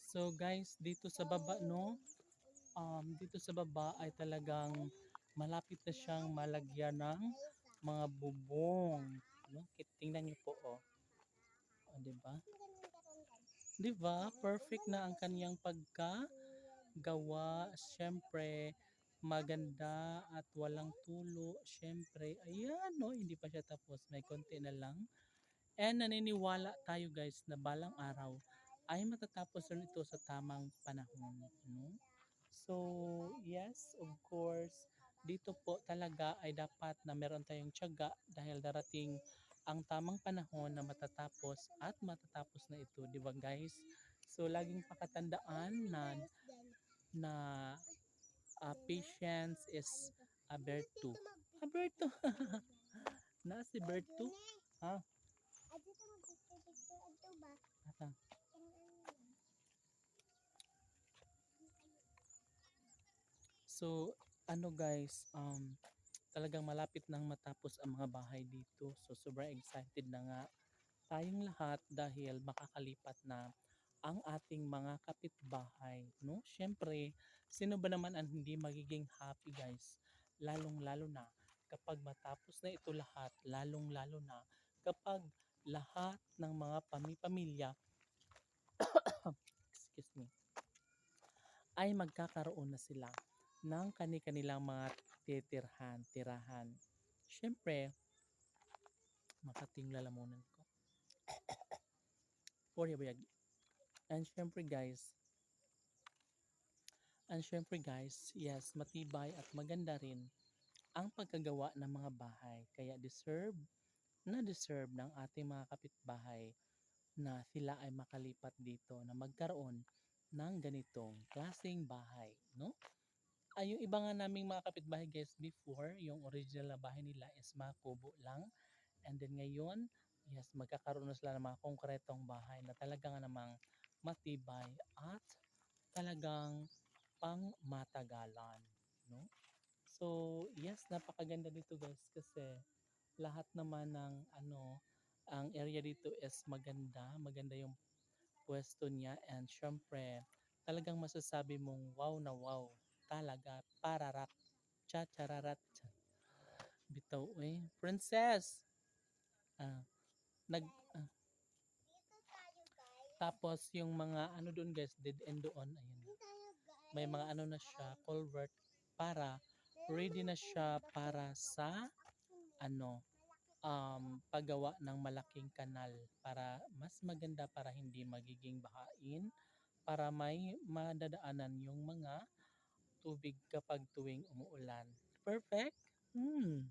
So guys, dito sa baba no, dito sa baba ay talagang malapit na siyang malagyan ng mga bubong, no? Tingnan niyo po oh. Oh, 'di ba? 'Di ba? Perfect na ang kaniyang pagkagawa. Siyempre, maganda at walang tulo. Siyempre, ayan no, hindi pa siya tapos. May konti na lang. And naniniwala tayo guys na balang araw ay matatapos rin ito sa tamang panahon. No? So, yes, of course, dito po talaga ay dapat na meron tayong tiyaga dahil darating ang tamang panahon na matatapos at matatapos na ito, di ba guys? So, laging pakatandaan na patience is a virtue. A virtue. Na si virtue? Ha? Ata. So, ano guys, talagang malapit nang matapos ang mga bahay dito. So, sobrang excited na nga tayong lahat dahil makakalipat na ang ating mga kapitbahay, no? Siyempre, sino ba naman ang hindi magiging happy, guys? Lalong-lalo na kapag matapos na ito lahat, lalong-lalo na kapag lahat ng mga pamilya, excuse me, ay magkakaroon na sila ng kani-kanilang mga tirahan. Siyempre, makating lalamunan ko. Sorry, bayag. And syempre guys, yes, matibay at maganda rin ang pagkagawa ng mga bahay. Kaya deserve ng ating mga kapitbahay na sila ay makalipat dito na magkaroon ng ganitong klaseng bahay, no? Ay, yung iba nga naming mga kapitbahay guys before, yung original na bahay nila is mga kubo lang. And then ngayon, yes, magkakaroon na sila ng mga konkretong bahay na talaga nga namang matibay at talagang pang matagalan, no? So, yes, napakaganda dito guys kasi lahat naman ng ang area dito is maganda yung pwesto niya and syempre talagang masasabi mong wow na wow talaga pararat chachararat bitaw princess ah, nag ah, tapos yung mga ano doon guys dead end doon ayun may mga ano na siya culvert para ready na siya para sa ano paggawa ng malaking kanal para mas maganda para hindi magiging bahain para may madadaanan yung mga tubig kapag tuwing umuulan. Perfect? Hmm.